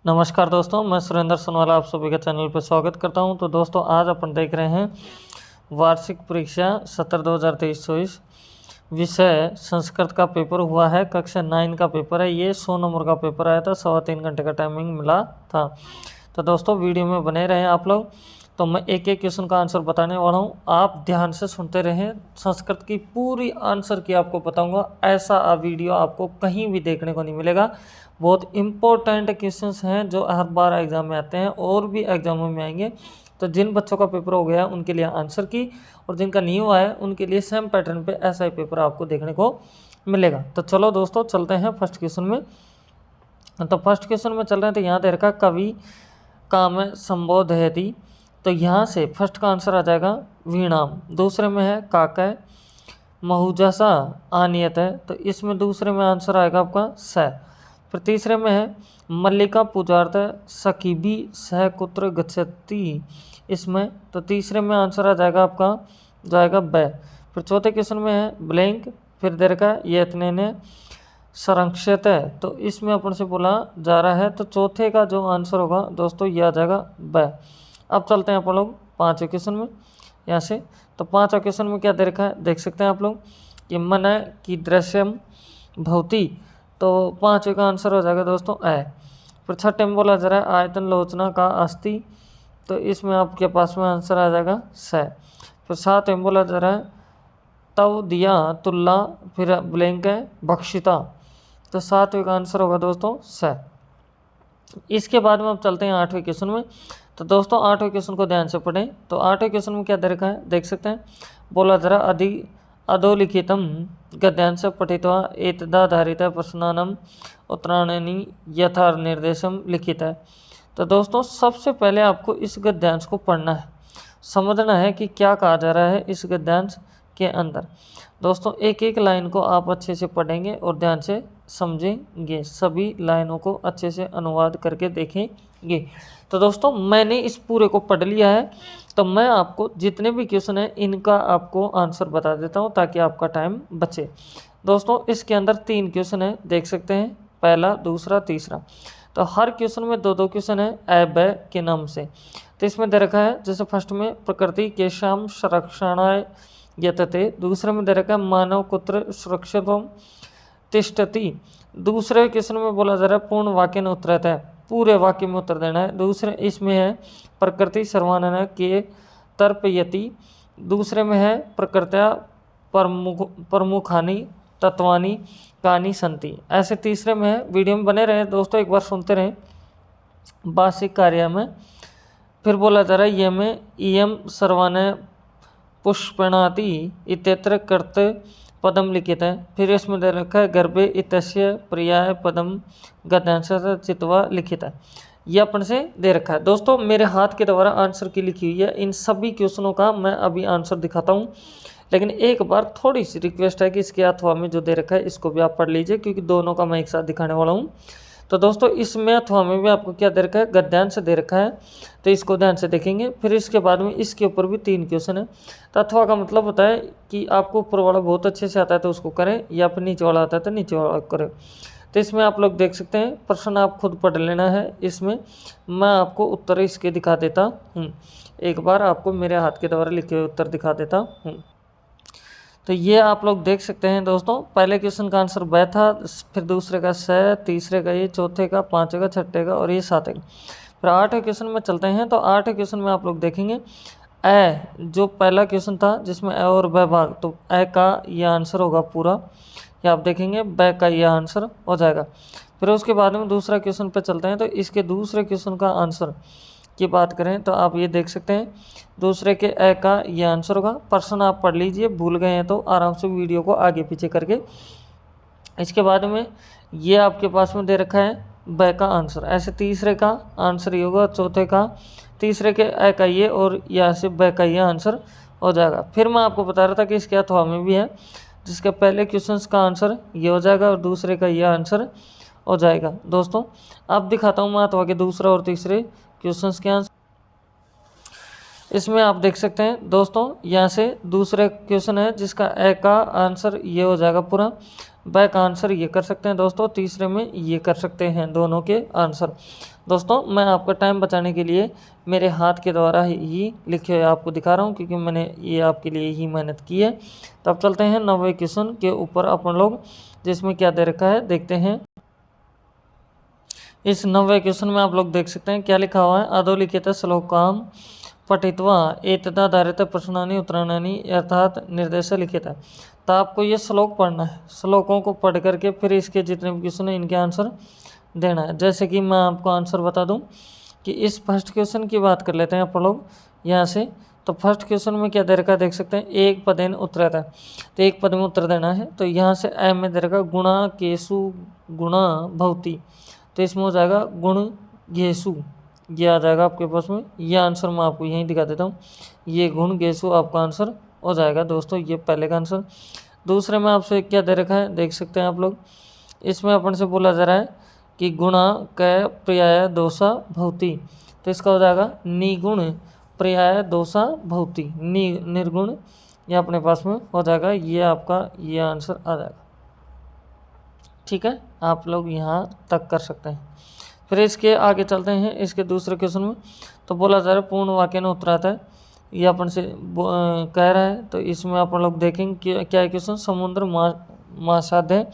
नमस्कार दोस्तों, मैं सुरेंद्र सोनवाला आप सभी का चैनल पर स्वागत करता हूं। तो दोस्तों आज अपन देख रहे हैं वार्षिक परीक्षा सत्र 2023-24 विषय संस्कृत का पेपर हुआ है। कक्षा 9 का पेपर है। ये 100 नंबर का पेपर आया था, 3.25 घंटे का टाइमिंग मिला था। तो दोस्तों वीडियो में बने रहें आप लोग। तो मैं एक एक क्वेश्चन का आंसर बताने वाला हूँ, आप ध्यान से सुनते रहें। संस्कृत की पूरी आंसर की आपको बताऊँगा, ऐसा वीडियो आपको कहीं भी देखने को नहीं मिलेगा। बहुत इंपॉर्टेंट क्वेश्चंस हैं जो हर बार एग्जाम में आते हैं और भी एग्जामों में आएंगे। तो जिन बच्चों का पेपर हो गया है उनके लिए आंसर की, और जिनका नहीं हुआ है उनके लिए सेम पैटर्न पे ऐसा ही पेपर आपको देखने को मिलेगा। तो चलो दोस्तों चलते हैं फर्स्ट क्वेश्चन में। तो फर्स्ट क्वेश्चन में चल रहे हैं। तो यहाँ दे रखा कवि का में संबोधयति। तो यहाँ से फर्स्ट का आंसर आ जाएगा वीणाम। दूसरे में है काकय महुजसा आनियत है, तो इसमें दूसरे में आंसर आएगा आपका स। फिर तीसरे में है मल्लिका पूजार्थ सकीबी सह कुत्र गच्छति, इसमें तो तीसरे में आंसर आ जाएगा आपका जाएगा ब। फिर चौथे क्वेश्चन में है ब्लैंक, फिर दे रखा है ये इतने ने संरक्षित है, तो इसमें अपन से बोला जा रहा है। तो चौथे का जो आंसर होगा दोस्तों ये आ जाएगा ब। अब चलते हैं अपन लोग पाँचवें क्वेश्चन में यहाँ से। तो पाँचवा क्वेश्चन में क्या दे रखा है देख सकते हैं आप लोग कि मन की दृश्यम भवती, तो पाँचवें का आंसर हो जाएगा दोस्तों ए। फिर छठे में बोला जा रहा है आयतन लोचना का अस्थि, तो इसमें आपके पास में आंसर आ जाएगा स। फिर सातवें में बोला जा रहा है तव दिया तुल्ला, फिर ब्लैंक है भक्षिता, तो सातवें का आंसर होगा दोस्तों स। इसके बाद में अब चलते हैं आठवें क्वेश्चन में। तो दोस्तों आठवें क्वेश्चन को ध्यान से पढ़ें। तो आठवें क्वेश्चन में क्या दे रखा है देख सकते हैं, बोला जरा अधोलिखितम गद्यांश पठित्वा एतदाधारित प्रश्नानम उत्तरायणी यथा निर्देशम लिखित है। तो दोस्तों सबसे पहले आपको इस गद्यांश को पढ़ना है, समझना है कि क्या कहा जा रहा है इस गद्यांश के अंदर। दोस्तों एक एक लाइन को आप अच्छे से पढ़ेंगे और ध्यान से समझेंगे, सभी लाइनों को अच्छे से अनुवाद करके देखेंगे। तो दोस्तों मैंने इस पूरे को पढ़ लिया है, तो मैं आपको जितने भी क्वेश्चन हैं इनका आपको आंसर बता देता हूं ताकि आपका टाइम बचे। दोस्तों इसके अंदर 3 क्वेश्चन है देख सकते हैं, पहला दूसरा तीसरा। तो हर क्वेश्चन में 2-2 क्वेश्चन है ए ब के नाम से। तो इसमें दे रखा है जैसे फर्स्ट में प्रकृति के शाम संरक्षणाय यतते, दूसरे में दे रखा है मानव कुत्र सुरक्षितम तिष्ठति। दूसरे क्वेश्चन में बोला जा रहा है पूर्ण वाक्य में उत्तरत है, पूरे वाक्य में उत्तर देना है। दूसरे इसमें है प्रकृति सर्वानन के तर्पयति, दूसरे में है प्रकृत्या प्रमुखानी तत्वानी कानी संति। ऐसे तीसरे में है, वीडियो में बने रहे दोस्तों, एक बार सुनते रहें। वार्षिक कार्य में फिर बोला जा रहा है ये में इयम सर्वान पुष्पणाति इत्यत्र कर्त पदम लिखित है। फिर इसमें दे रखा है गर्भे इतस्य पर्याय पदम गद्यांश चित्वा लिखित है। यह अपन से दे रखा है। दोस्तों मेरे हाथ के द्वारा आंसर की लिखी हुई है। इन सभी क्वेश्चनों का मैं अभी आंसर दिखाता हूँ, लेकिन एक बार थोड़ी सी रिक्वेस्ट है कि इसके अथवा में जो दे रखा है इसको भी आप पढ़ लीजिए, क्योंकि दोनों का मैं एक साथ दिखाने वाला हूँ। तो दोस्तों इसमें अथवा में भी आपको क्या दे रखा है गद्यांश दे रखा है, तो इसको ध्यान से देखेंगे। फिर इसके बाद में इसके ऊपर भी 3 क्वेश्चन है। तो अथवा का मतलब होता है कि आपको ऊपर वाला बहुत अच्छे से आता है तो उसको करें, या फिर नीचे वाला आता है तो नीचे वाला करें। तो इसमें आप लोग देख सकते हैं, प्रश्न आप खुद पढ़ लेना है। इसमें मैं आपको उत्तर इसके दिखा देता हूँ, एक बार आपको मेरे हाथ के द्वारा लिखे हुए उत्तर दिखा देता हूँ। तो ये आप लोग देख सकते हैं दोस्तों, पहले क्वेश्चन का आंसर ब था, फिर दूसरे का स, तीसरे का ये, चौथे का, पाँचवें का, छठे का और ये सातवें का। फिर 8वें क्वेश्चन में चलते हैं। तो 8वें क्वेश्चन में आप लोग देखेंगे ए, जो पहला क्वेश्चन था जिसमें ए और ब भाग, तो ए का ये आंसर होगा पूरा, या आप देखेंगे ब का ये आंसर हो जाएगा। फिर उसके बाद में दूसरा क्वेश्चन पे चलते हैं। तो इसके दूसरे क्वेश्चन का आंसर की बात करें तो आप ये देख सकते हैं, दूसरे के ए का ये आंसर होगा। प्रश्न आप पढ़ लीजिए, भूल गए हैं तो आराम से वीडियो को आगे पीछे करके। इसके बाद में ये आपके पास में दे रखा है ब का आंसर। ऐसे तीसरे का आंसर ये होगा, चौथे का, तीसरे के ए का ये, और यहाँ से ब का ये आंसर हो जाएगा। फिर मैं आपको बता रहा था कि इसके अथवा में भी है, जिसके पहले क्वेश्चन का आंसर ये हो जाएगा और दूसरे का ये आंसर हो जाएगा। दोस्तों अब दिखाता हूँ मैं अथवा के दूसरा और तीसरे क्वेश्चंस के आंसर। इसमें आप देख सकते हैं दोस्तों, यहाँ से दूसरे क्वेश्चन है जिसका ए का आंसर ये हो जाएगा पूरा, ब का आंसर ये कर सकते हैं दोस्तों, तीसरे में ये कर सकते हैं दोनों के आंसर। दोस्तों मैं आपका टाइम बचाने के लिए मेरे हाथ के द्वारा ही लिखे हुए आपको दिखा रहा हूँ, क्योंकि मैंने ये आपके लिए ही मेहनत की है। तो अब चलते हैं 90 क्वेश्चन के ऊपर अपन लोग, जिसमें क्या दे रखा है देखते हैं। इस 90 क्वेश्चन में आप लोग देख सकते हैं क्या लिखा हुआ है। अधोलिखित श्लोकाम पठित्वा एतदाधारित प्रश्नानि उत्तराणि अर्थात निर्देश लिखित है। तो आपको ये श्लोक पढ़ना है, श्लोकों को पढ़ करके फिर इसके जितने भी क्वेश्चन हैं इनके आंसर देना है। जैसे कि मैं आपको आंसर बता दूं कि इस फर्स्ट क्वेश्चन की बात कर लेते हैं आप लोग यहाँ से। तो फर्स्ट क्वेश्चन में क्या दे रखा है देख सकते हैं, एक पदेन उत्तर है, तो एक पद में उत्तर देना है। तो यहाँ से ए में दे रखा गुणा केसु गुणा भवती, तो इसमें हो जाएगा गुण गेसु, ये आ जाएगा आपके पास में। ये आंसर मैं आपको यहीं दिखा देता हूँ, ये गुण गेसु आपका आंसर हो जाएगा दोस्तों, ये पहले का आंसर। दूसरे में आपसे क्या दे रखा है देख सकते हैं आप लोग, इसमें अपन से बोला जा रहा है कि गुणा क पर्याय दोषा भवती, तो इसका हो जाएगा निगुण पर्याय दोषा भवती, निर्गुण, ये अपने पास में हो जाएगा। ये आपका ये आंसर आ जाएगा। ठीक है, आप लोग यहाँ तक कर सकते हैं। फिर इसके आगे चलते हैं इसके दूसरे क्वेश्चन में। तो बोला जा रहा है पूर्ण वाक्य में उत्तरात है, ये अपन से कह रहा है। तो इसमें अपन लोग देखेंगे क्या है क्वेश्चन, समुद्र महासाध्य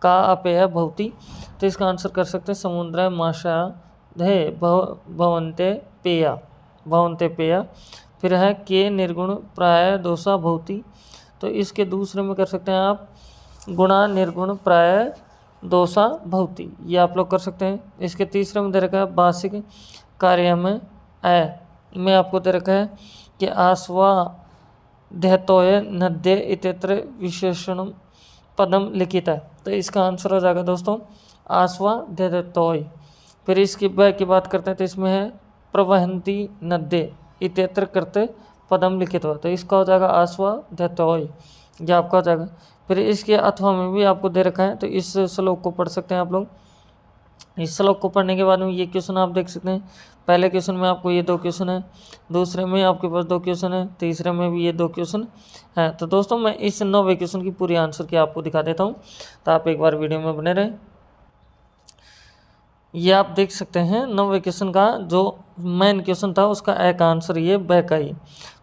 का अपेय भवती, तो इसका आंसर कर सकते हैं समुद्र महासाध्य भवन्ते पेया, भवन्ते पेया। फिर है के निर्गुण प्राय दोषा भवती, तो इसके दूसरे में कर सकते हैं आप गुणा निर्गुण प्राय दोषा भवती, ये आप लोग कर सकते हैं। इसके तीसरे में दे रखा है वार्षिक कार्य में में आपको दे रखा है कि आस्वाध्यतोय नद्य इत्यत्र विशेषण पदम लिखित है, तो इसका आंसर हो जाएगा दोस्तों आस्वाध्यतोय। फिर इसकी ब की बात करते हैं, तो इसमें है प्रवहंती नद्य इत्यत्र करते पदम लिखित हुआ, तो इसका हो जाएगा आस्वाध्यतोय, ये आपका हो जाएगा। फिर इसके अथवा में भी आपको दे रखा है, तो इस श्लोक को पढ़ सकते हैं आप लोग। इस श्लोक को पढ़ने के बाद में ये क्वेश्चन आप देख सकते हैं। पहले क्वेश्चन में आपको ये 2 क्वेश्चन है, दूसरे में आपके पास 2 क्वेश्चन है, तीसरे में भी ये 2 क्वेश्चन है। तो दोस्तों मैं इस 90 क्वेश्चन की पूरी आंसर की आपको दिखा देता हूँ, तो आप एक बार वीडियो में बने रहें। ये आप देख सकते हैं 90 क्वेश्चन का जो मेन क्वेश्चन था उसका ए का आंसर ये ब का ही।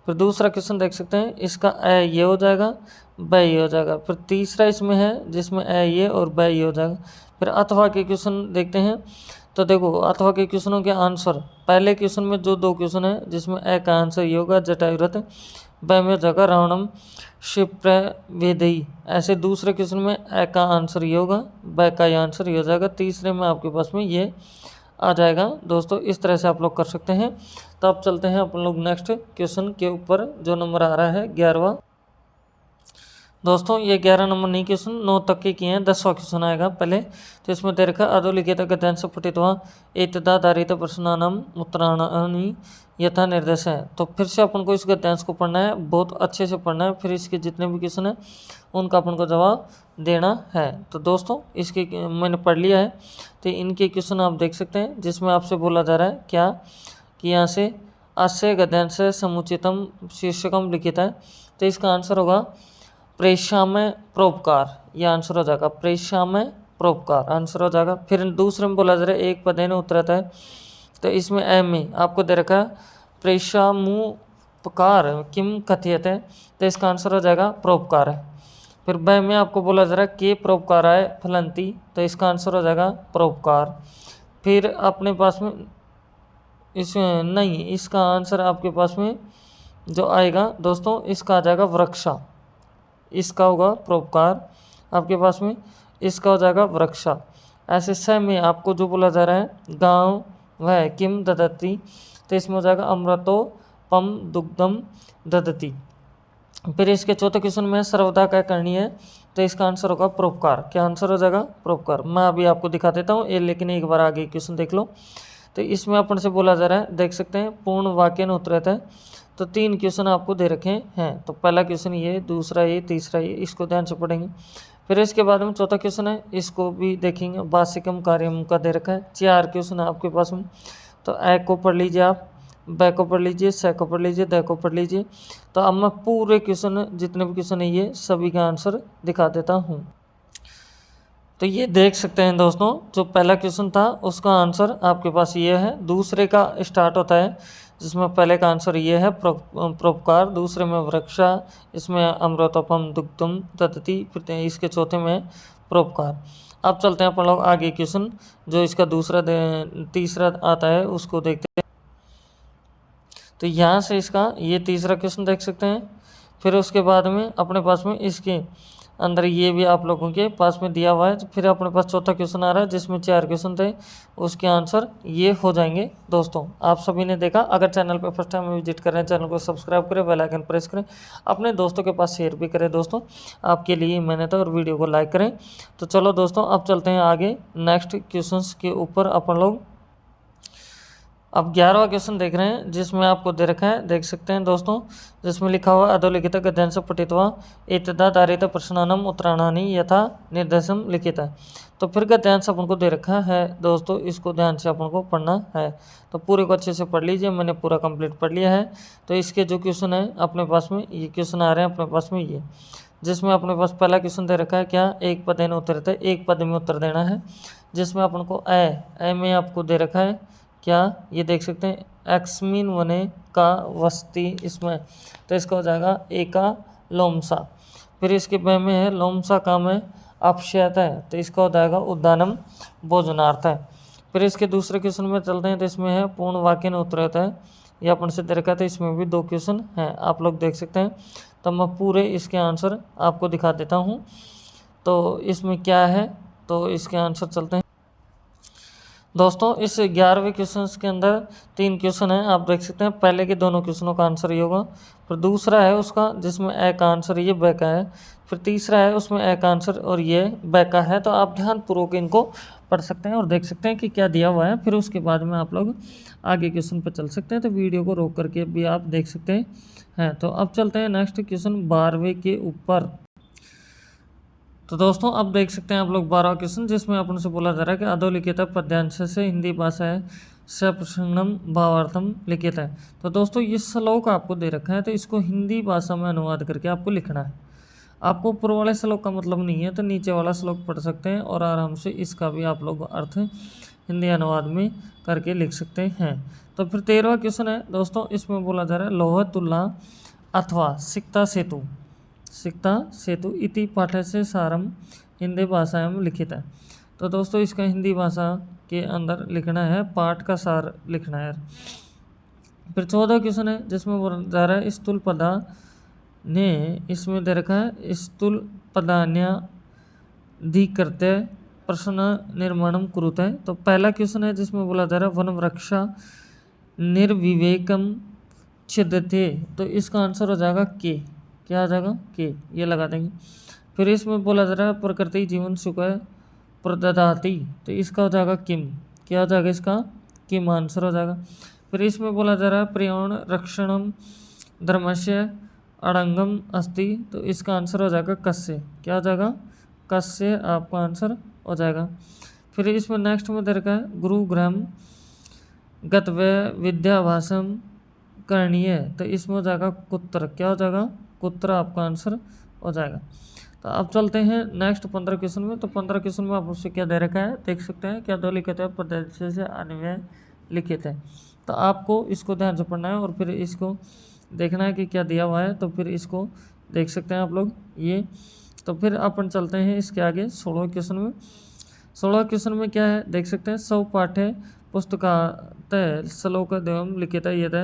फिर दूसरा क्वेश्चन देख सकते हैं, इसका ए ये हो जाएगा, ब ये हो जाएगा। फिर तीसरा इसमें है जिसमें ए ये और ब ये हो जाएगा। फिर अथवा के क्वेश्चन देखते हैं, तो देखो अथवा के क्वेश्चनों के आंसर, पहले क्वेश्चन में जो 2 क्वेश्चन है जिसमें ए का आंसर ये होगा जटायुरथ, ब में जगह रावणम क्षिप्र वेदई, ऐसे दूसरे क्वेश्चन में ए का आंसर ये होगा, ब का ये आंसर ये हो जाएगा। तीसरे में आपके पास में ये आ जाएगा दोस्तों। इस तरह से आप लोग कर सकते हैं। तो अब चलते हैं अपन लोग नेक्स्ट क्वेश्चन के ऊपर, जो नंबर आ रहा है 11वां। दोस्तों ये 11 नंबर नहीं क्वेश्चन 9 तक के किए हैं, 10वां क्वेश्चन आएगा पहले। तो इसमें दे रखा अधोलिखित गद्यांश पठित्वा एतदाधारित प्रश्नानाम उत्तराणि यथा निर्देश है। तो फिर से अपन को इस गद्यांश को पढ़ना है, बहुत अच्छे से पढ़ना है, फिर इसके जितने भी क्वेश्चन हैं उनका अपन को जवाब देना है। तो दोस्तों इसके मैंने पढ़ लिया है, तो इनके क्वेश्चन आप देख सकते हैं, जिसमें आपसे बोला जा रहा है क्या कि यहाँ से अस्य गद्यांश समुचितम शीर्षकम लिखित है, तो इसका आंसर होगा प्रेषामय परोपकार, ये आंसर हो जाएगा प्रेषामय परोपकार आंसर हो जाएगा। फिर दूसरे में बोला जा रहा है एक पदेन उत्तरत है, तो इसमें ए में आपको दे रखा है प्रेषामुपकार किम कथ्यते, तो इसका आंसर हो जाएगा परोपकार है। फिर ब में आपको बोला जा रहा है के परोपकाराय फलंती, तो इसका आंसर हो जाएगा परोपकार। फिर अपने पास में इस नहीं, इसका आंसर आपके पास में जो आएगा दोस्तों इसका आ जाएगा वृक्षा, इसका होगा परोपकार आपके पास में, इसका हो जाएगा वृक्षा। ऐसे स में आपको जो बोला जा रहा है गांव वह किम ददती, तो इसमें हो जाएगा अमृतो पम दुग्धम ददती। फिर इसके चौथे क्वेश्चन में सर्वदा क्या करनी है, तो इसका आंसर होगा परोपकार, क्या आंसर हो जाएगा परोपकार। मैं अभी आपको दिखा देता हूँ ये, लेकिन एक बार आगे क्वेश्चन देख लो। तो इसमें अपन से बोला जा रहा है देख सकते हैं पूर्ण वाक्य न उत्तरत है, तो 3 क्वेश्चन आपको दे रखे हैं। तो पहला क्वेश्चन ये, दूसरा ये, तीसरा ये, इसको ध्यान से पढ़ेंगे। फिर इसके बाद में चौथा क्वेश्चन है, इसको भी देखेंगे, वार्षिकम कार्यम का दे रखा है। 4 क्वेश्चन है आपके पास में, तो ए को पढ़ लीजिए आप, ब को पढ़ लीजिए, स को पढ़ लीजिए, द को पढ़ लीजिए। तो अब मैं पूरे क्वेश्चन, जितने भी क्वेश्चन है ये सभी का आंसर दिखा देता हूँ। तो ये देख सकते हैं दोस्तों, जो पहला क्वेश्चन था उसका आंसर आपके पास ये है। दूसरे का स्टार्ट होता है, जिसमें पहले का आंसर ये है परोपकार, दूसरे में वृक्षा, इसमें अमृतोपम दुग्धम ददति, फिर इसके चौथे में परोपकार। अब चलते हैं अपन लोग आगे क्वेश्चन, जो इसका तीसरा आता है उसको देखते हैं। तो यहाँ से इसका ये तीसरा क्वेश्चन देख सकते हैं। फिर उसके बाद में अपने पास में इसके अंदर ये भी आप लोगों के पास में दिया हुआ है। तो फिर अपने पास चौथा क्वेश्चन आ रहा है, जिसमें 4 क्वेश्चन थे, उसके आंसर ये हो जाएंगे। दोस्तों आप सभी ने देखा, अगर चैनल पर फर्स्ट टाइम विजिट कर रहे हैं, चैनल को सब्सक्राइब करें, बेल आइकन प्रेस करें, अपने दोस्तों के पास शेयर भी करें। दोस्तों आपके लिए मेहनत है, और वीडियो को लाइक करें। तो चलो दोस्तों, अब चलते हैं आगे नेक्स्ट क्वेश्चन के ऊपर। अपन लोग अब 11वां क्वेश्चन देख रहे हैं, जिसमें आपको दे रखा है, देख सकते हैं दोस्तों, जिसमें लिखा हुआ अधोलिखित गद्यांश पठित्वा एतदा धारित प्रश्नानाम उत्तराणानि यथा निर्देशम लिखित है। तो फिर गद्यांश अपन को दे रखा है दोस्तों, इसको ध्यान से अपन को पढ़ना है। तो पूरे को अच्छे से पढ़ लीजिए, मैंने पूरा कंप्लीट पढ़ लिया है। तो इसके जो क्वेश्चन है अपने पास में, ये क्वेश्चन आ रहे हैं अपने पास में ये, जिसमें अपने पास पहला क्वेश्चन दे रखा है क्या, एक पदेन उत्तरित है, एक पद में उत्तर देना है। जिसमें अपन को ए में आपको दे रखा है क्या, ये देख सकते हैं, एक्समीन वने का वस्ती, इसमें तो इसका हो जाएगा एका लोमसा। फिर इसके ब में है लोमसा का में अपशयत है, तो इसका हो जाएगा उद्दानम भोजनार्थ है। फिर इसके दूसरे क्वेश्चन में चलते हैं, तो इसमें है पूर्ण वाक्य न उत्तरित है, ये अपन से दे रखा था, इसमें भी 2 क्वेश्चन हैं, आप लोग देख सकते हैं। तो मैं पूरे इसके आंसर आपको दिखा देता हूँ। तो इसमें क्या है, तो इसके आंसर चलते हैं दोस्तों। इस 11वें क्वेश्चन के अंदर 3 क्वेश्चन हैं, आप देख सकते हैं। पहले के दोनों क्वेश्चनों का आंसर ये होगा, फिर दूसरा है उसका जिसमें ए का आंसर ये ब का है, फिर तीसरा है उसमें ए का आंसर और ये ब का है। तो आप ध्यानपूर्वक इनको पढ़ सकते हैं और देख सकते हैं कि क्या दिया हुआ है। फिर उसके बाद में आप लोग आगे क्वेश्चन पर चल सकते हैं, तो वीडियो को रोक करके भी आप देख सकते हैं। तो अब चलते हैं नेक्स्ट क्वेश्चन 12वें के ऊपर। तो दोस्तों अब देख सकते हैं आप लोग 12वां क्वेश्चन, जिसमें अपन से बोला जा रहा है कि अधोलिखित पद्यांश से हिंदी भाषा है सप्रसंगम भावार्थम लिखित है। तो दोस्तों ये श्लोक आपको दे रखा है, तो इसको हिंदी भाषा में अनुवाद करके आपको लिखना है। आपको ऊपर वाले श्लोक का मतलब नहीं है, तो नीचे वाला श्लोक पढ़ सकते हैं और आराम से इसका भी आप लोग अर्थ हिंदी अनुवाद में करके लिख सकते हैं। तो फिर 13वां क्वेश्चन है दोस्तों, इसमें बोला जा रहा है लोह तुला अथवा सिक्ता सेतु, सिक्ता सेतु इति पाठ्य से सारम हिंदी भाषा में लिखित है। तो दोस्तों इसका हिंदी भाषा के अंदर लिखना है, पाठ का सार लिखना है। फिर 14वां क्वेश्चन है, जिसमें बोला जा रहा है स्थूल पदा ने, इसमें दे रखा है स्थूल पदान्या धिकृत्य प्रश्न निर्माणम कुरुते है। तो पहला क्वेश्चन है जिसमें बोला जा रहा है वन वृक्षा निर्विवेकम छिदते, तो इसका आंसर हो जाएगा के, क्या आ जाएगा के, ये लगा देंगे। फिर इसमें बोला जा रहा है प्रकृति जीवन सुख प्रददाति, तो इसका हो जाएगा किम, क्या हो जाएगा इसका किम आंसर हो जाएगा। फिर इसमें बोला जा रहा है पर्यावरण रक्षणम धर्मस्य अड़ंगम अस्ति, तो इसका आंसर हो जाएगा कस्य, क्या हो जाएगा कस्य आपका आंसर हो जाएगा। फिर इसमें नेक्स्ट में दे रखा है गुरुग्रहम गतव्य विद्याभाषम करणीय, तो इसमें हो जाएगा कुत्र, क्या हो जाएगा कुत्र आपका आंसर हो जाएगा। तो अब चलते हैं नेक्स्ट 15 क्वेश्चन में। तो 15 क्वेश्चन में आपसे क्या दे रखा है, देख सकते हैं क्या दो लिखित है पद्यांश से अन्वय लिखित है। तो आपको इसको ध्यान से पढ़ना है और फिर इसको देखना है कि क्या दिया हुआ है, तो फिर इसको देख सकते हैं आप लोग ये। तो फिर अपन चलते हैं इसके आगे 16वें क्वेश्चन में। 16वें क्वेश्चन में क्या है देख सकते हैं, सौ पाठ्य पुस्तकातः श्लोक एवं लिखित यद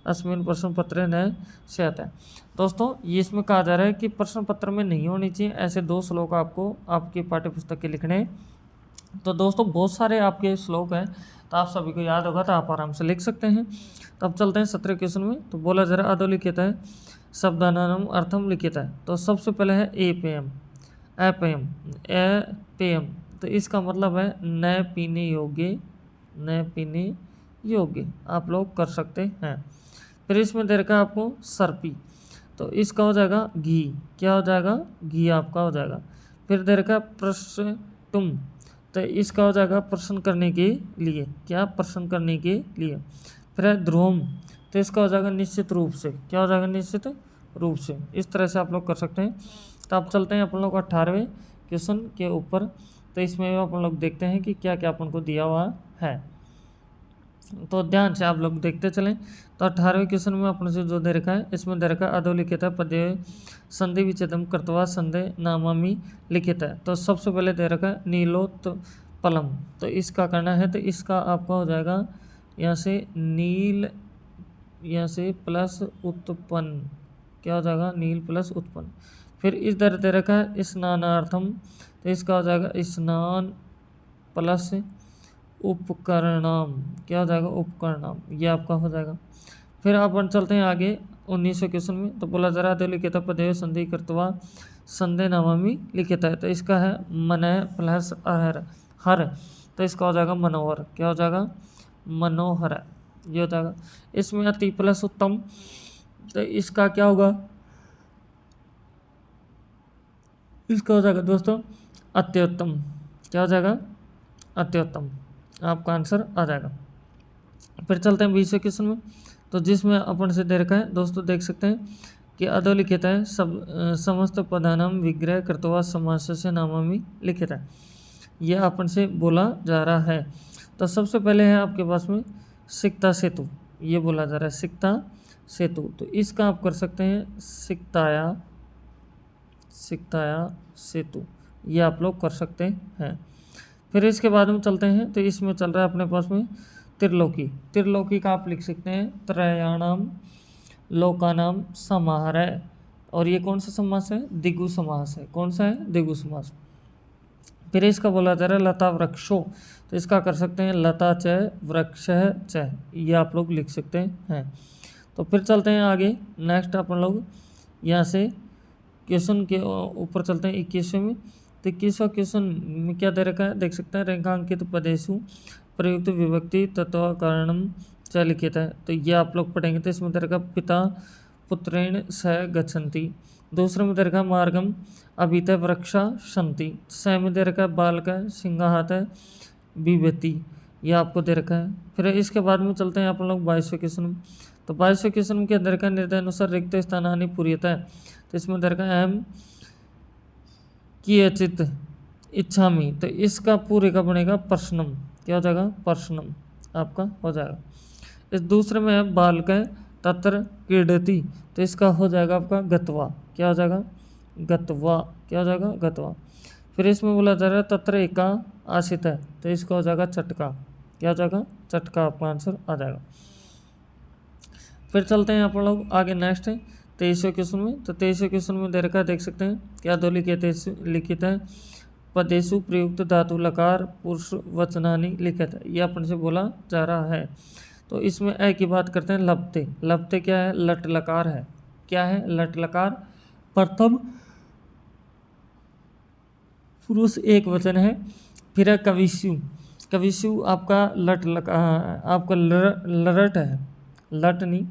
अस्मिन प्रश्न पत्र न स्यात् है। दोस्तों ये इसमें कहा जा रहा है कि प्रश्न पत्र में नहीं होनी चाहिए ऐसे 2 श्लोक आपको आपके पाठ्य पुस्तक के लिखने हैं। तो दोस्तों बहुत सारे आपके श्लोक हैं, तो आप सभी को याद होगा तो आप आराम से लिख सकते हैं। तो अब चलते हैं 17 क्वेश्चन में। तो बोला जा रहा है अधोलिखित है शब्दानाम अर्थम लिखित है। तो सबसे पहले है एपेयम, एपेयम एपेयम, तो इसका मतलब है न पीने योग्य, न पीने योग्य आप लोग कर सकते हैं। फिर इसमें दे रखा है आपको सर्पी, तो इसका हो जाएगा घी, क्या हो जाएगा घी आपका हो जाएगा। फिर दे रखा है प्रश्न, तो इसका हो जाएगा प्रश्न करने के लिए, क्या प्रश्न करने के लिए। फिर है ध्रुवम, तो इसका हो जाएगा निश्चित रूप से, क्या हो जाएगा निश्चित रूप से। इस तरह से आप लोग कर सकते हैं। तो आप चलते हैं अपन लोग 18वें क्वेश्चन के ऊपर। तो इसमें अपन लोग देखते हैं कि क्या क्या अपन को दिया हुआ है, तो ध्यान से आप लोग देखते चलें। तो 18वें क्वेश्चन में अपन से जो दे रखा है, इसमें दे रखा है अधोलिखित है पदे संधि विच्छेदम कृत्वा संधे नामामि लिखित है। तो सबसे पहले दे रखा है नीलोत्पलम, तो इसका करना है। तो इसका आपका हो जाएगा यहाँ से नील, यहाँ से प्लस उत्पन्न, क्या हो जाएगा नील प्लस उत्पन्न। फिर इस दर दे रखा है स्नानार्थम, तो इसका हो जाएगा स्नान प्लस उपकरणाम, क्या हो जाएगा उपकरणाम, ये आपका हो जाएगा। फिर अपन चलते हैं आगे 19वें क्वेश्चन में। तो बोला जरा दे लिखित पदे संधि कृत्वा संधे नामामि लिखित है। तो इसका है मनय प्लस हर हर, तो इसका हो जाएगा मनोहर, क्या हो जाएगा मनोहर, ये हो जाएगा। इसमें अति प्लस उत्तम, तो इसका क्या होगा, इसका हो जाएगा दोस्तों अत्युत्तम, क्या हो जाएगा अत्युत्तम, आपका आंसर आ जाएगा। फिर चलते हैं 20वें क्वेश्चन में। तो जिसमें अपन से दे रखा है दोस्तों, देख सकते हैं कि अधोलिखित है सब समस्त पदानाम विग्रह कृत्वा समास से नामामि लिखित है, ये अपन से बोला जा रहा है। तो सबसे पहले है आपके पास में सिकता सेतु, ये बोला जा रहा है सिकता सेतु। तो इसका आप कर सकते हैं सिकताया सिकताया सेतु, ये आप लोग कर सकते हैं। फिर इसके बाद में चलते हैं। तो इसमें चल रहा है अपने पास में त्रिलोकी, त्रिलोकी का आप लिख सकते हैं त्रयाणाम लोकानाम समाहार, और ये कौन सा समास है, दिगु समास है। कौन सा है, दिगु समास। फिर इसका बोला जा रहा है लता वृक्षो, तो इसका कर सकते हैं लता च वृक्ष च, ये आप लोग लिख सकते हैं। तो फिर चलते हैं आगे, नेक्स्ट अपन लोग यहाँ से क्वेश्चन के ऊपर चलते हैं 21वें में। तो 21वां क्वेश्चन में क्या दे रखा है, देख सकते हैं रेखांकित पदेशु प्रयुक्त विभक्ति तत्व कारणम च लिखित है। तो ये आप लोग पढ़ेंगे। तो इसमें दे रखा पिता पुत्रेण स गच्छन्ति, दूसरे में दे रखा मार्गम अभित वृक्षा संति, स में दे रखा बालक सिंहात विभति, ये आपको दे रखा है। फिर इसके बाद में चलते हैं आप लोग 22वें क्वेश्चन में। तो 22वें क्वेश्चन में क्या दे रखा है, निर्दय अनुसार रिक्त स्थानानि पूर्यता है। तो इसमें दे रखा है अहम कियचित इच्छामि, तो इसका पूरे का बनेगा प्रश्नम, क्या हो जाएगा प्रश्नम, आपका हो जाएगा। इस दूसरे में है बालक तत्र क्रीडति, तो इसका हो जाएगा आपका गत्वा, क्या हो जाएगा गत्वा, क्या हो जाएगा गत्वा। फिर इसमें बोला जा रहा है तत्र एका आशित है, तो इसका हो जाएगा चटका, क्या हो जाएगा चटका, आपका आंसर आ जाएगा। फिर चलते हैं आप लोग आगे नेक्स्ट है 23वें क्वेश्चन में। तो 23वें क्वेश्चन में दे रखा है, देख सकते हैं क्या दो लिखित है पदेशु प्रयुक्त धातु लकार पुरुष वचनानि लिखित है, ये अपन से बोला जा रहा है। तो इसमें ए की बात करते हैं लपते, लपते क्या है, लट लकार है, क्या है लट लकार, प्रथम पुरुष एक वचन है। फिर है कविशु, कविशु आपका लट लकार, आपका लरट है, लट नहीं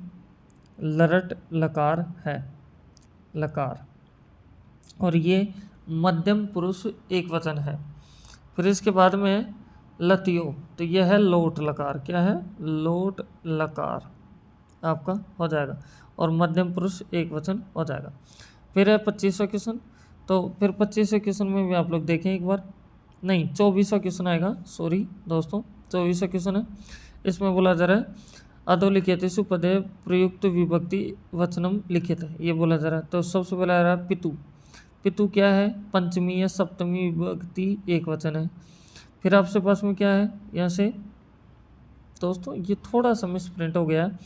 लरट लकार है, लकार, और ये मध्यम पुरुष एक वचन है। फिर इसके बाद में है लतियो, तो यह है लोट लकार, क्या है लोट लकार, आपका हो जाएगा, और मध्यम पुरुष एक वचन हो जाएगा। फिर है 25वां क्वेश्चन। तो फिर 25वें क्वेश्चन में भी आप लोग देखें एक बार, नहीं 24वां क्वेश्चन आएगा, सॉरी दोस्तों 24वां क्वेश्चन है। इसमें बोला जा रहा है अधोलिखितेषु पदे प्रयुक्त विभक्ति वचनम लिखित है, ये बोला जा रहा है। तो सबसे पहले आ रहा है पितु, पितु क्या है पंचमी या सप्तमी विभक्ति एक वचन है। फिर आपके पास में क्या है यहाँ से दोस्तों, ये थोड़ा सा मिस प्रिंट हो गया है।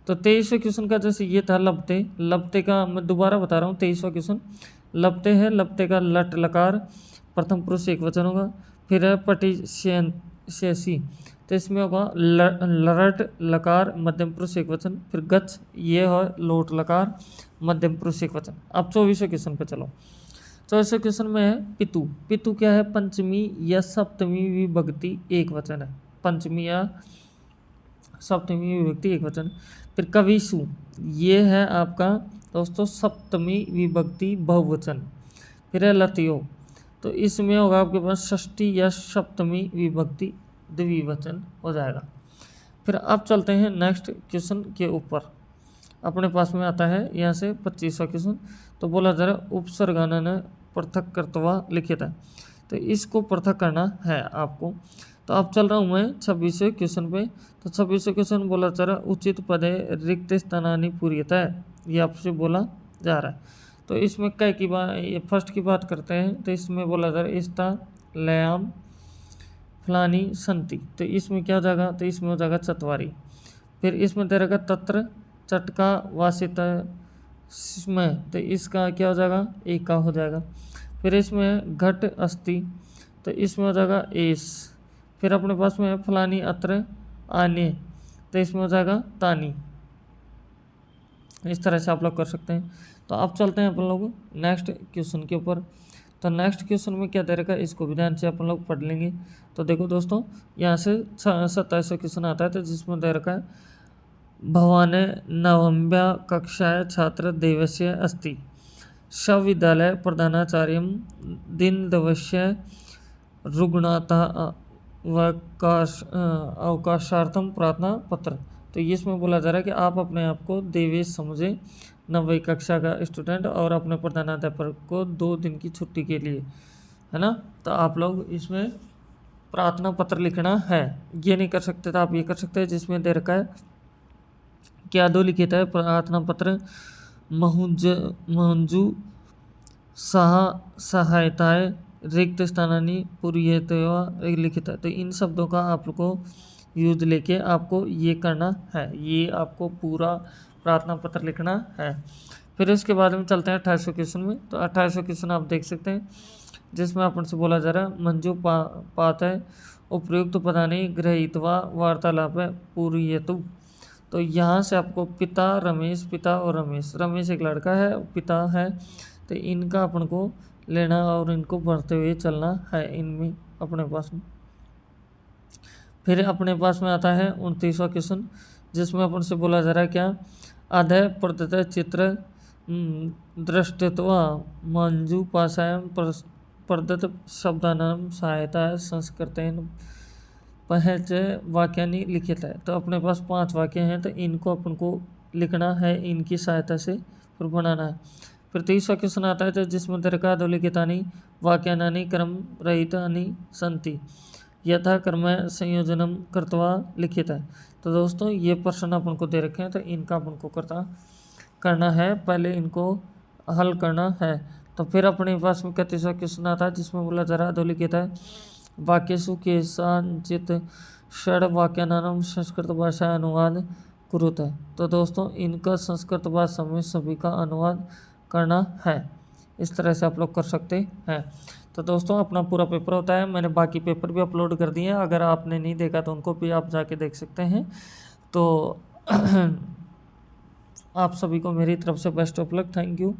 तो 23वें क्वेश्चन का जैसे ये था लपते, लपते का मैं दोबारा बता रहा हूँ 23वां क्वेश्चन लपते है, लपते का लट लकार प्रथम पुरुष एक वचन होगा। फिर है पटिशेसी, तो इसमें होगा लरट लकार मध्यम पुरुष एक वचन। फिर गच्छ, ये है लोट लकार मध्यम पुरुष एक वचन। अब 24वें क्वेश्चन पे चलो। 24वें क्वेश्चन में है पितु, पितु क्या है पंचमी या सप्तमी विभक्ति एक वचन है, पंचमी या सप्तमी विभक्ति एक वचन। फिर कविशु, ये है आपका दोस्तों सप्तमी विभक्ति बहुवचन। फिर है लतियो, तो इसमें होगा आपके पास षष्ठी या सप्तमी विभक्ति द्विवचन हो जाएगा। फिर अब चलते हैं नेक्स्ट क्वेश्चन के ऊपर। अपने पास में आता है यहाँ से 25वां क्वेश्चन। तो बोला जा रहा है उपसर्गणन पृथक कर्तवा लिखित है, तो इसको पृथक करना है आपको। तो अब चल रहा हूँ मैं 26वें क्वेश्चन पे। तो 26वें क्वेश्चन बोला जा रहा है उचित पदे रिक्त स्थानानि पूर्यता है, ये आपसे बोला जा रहा है। तो इसमें कै की बात, ये फर्स्ट की बात करते हैं। तो इसमें बोला जा रहा है इस्ता लयाम फलानी संति, तो इसमें क्या हो जाएगा, तो इसमें हो जाएगा चतवारी। फिर इसमें दे रहेगा तत्र चटका वासित इसमें, तो इसका क्या हो जाएगा, एक का हो जाएगा। फिर इसमें घट अस्थि, तो इसमें हो जाएगा एस। फिर अपने पास में फलानी अत्र आने, तो इसमें हो जाएगा तानी। इस तरह से आप लोग कर सकते हैं। तो अब चलते हैं अपन लोग नेक्स्ट क्वेश्चन के ऊपर। तो नेक्स्ट क्वेश्चन में क्या दे रखा है, इसको भी ध्यान से अपन लोग पढ़ लेंगे। तो देखो दोस्तों, यहाँ से 27वां क्वेश्चन आता है, तो जिसमें दे रखा है भवान नवम्या कक्षाय छात्र देवस्य अस्ति सविद्यालय प्रधानाचार्य दिनदवस्य रुग्णता अवकाशार्थम प्रार्थना पत्र। तो इसमें बोला जा रहा है कि आप अपने आप को देवेश समझे, 9वीं कक्षा का स्टूडेंट, और अपने प्रधानाध्यापक को 2 दिन की छुट्टी के लिए, है ना। तो आप लोग इसमें प्रार्थना पत्र लिखना है। ये नहीं कर सकते तो आप ये कर सकते हैं, जिसमें दे रखा है क्या दो लिखित है प्रार्थना पत्र महंजू सहायताएं रिक्त स्थानानी पूर्यतवा लिखित है। तो इन शब्दों का आपको यूज लेके आपको ये करना है, ये आपको पूरा प्रार्थना पत्र लिखना है। फिर इसके बाद में चलते हैं 28वें क्वेश्चन में। तो 28वां क्वेश्चन आप देख सकते हैं, जिसमें अपन से बोला जा रहा है मंजू पात है उपयुक्त पदानी गृहीतवा वार्तालाप पूर्यतु। तो यहाँ से आपको पिता रमेश, पिता और रमेश, रमेश एक लड़का है, पिता है, तो इनका अपन को लेना और इनको बढ़ते हुए चलना है इनमें अपने पास में। फिर अपने पास में आता है 29वां क्वेश्चन, जिसमें अपन से बोला जा रहा है क्या अधय प्रदत्त चित्र दृष्टत्वा मंजू पाशायाम प्रदत्त शब्दानाम सहायता संस्कृतेन पहच वाक्यानि लिखित है। तो अपने पास 5 वाक्य हैं, तो इनको अपन को लिखना है, इनकी सहायता से फिर बनाना है। फिर 30वां क्वेश्चन आता है, तो जिसमें दरका अधोलिखितानि वाक्यानि क्रम रहितानि सन्ति यथा क्रम संयोजनम कृत्वा लिखित है। तो दोस्तों ये प्रश्न अपन को दे रखे हैं, तो इनका अपन को करना है, पहले इनको हल करना है। तो फिर अपने पास में 31वां क्वेश्चन आता है, जिसमें बोला जा रहा है अधोलिखित है वाक्यसु केषांचित् षड् वाक्यानां संस्कृत भाषा अनुवाद कुरुत है। तो दोस्तों इनका संस्कृत भाषा में सभी का अनुवाद करना है। इस तरह से आप लोग कर सकते हैं। तो दोस्तों अपना पूरा पेपर होता है, मैंने बाकी पेपर भी अपलोड कर दिए हैं, अगर आपने नहीं देखा तो उनको भी आप जाके देख सकते हैं। तो आप सभी को मेरी तरफ से best of luck, thank you.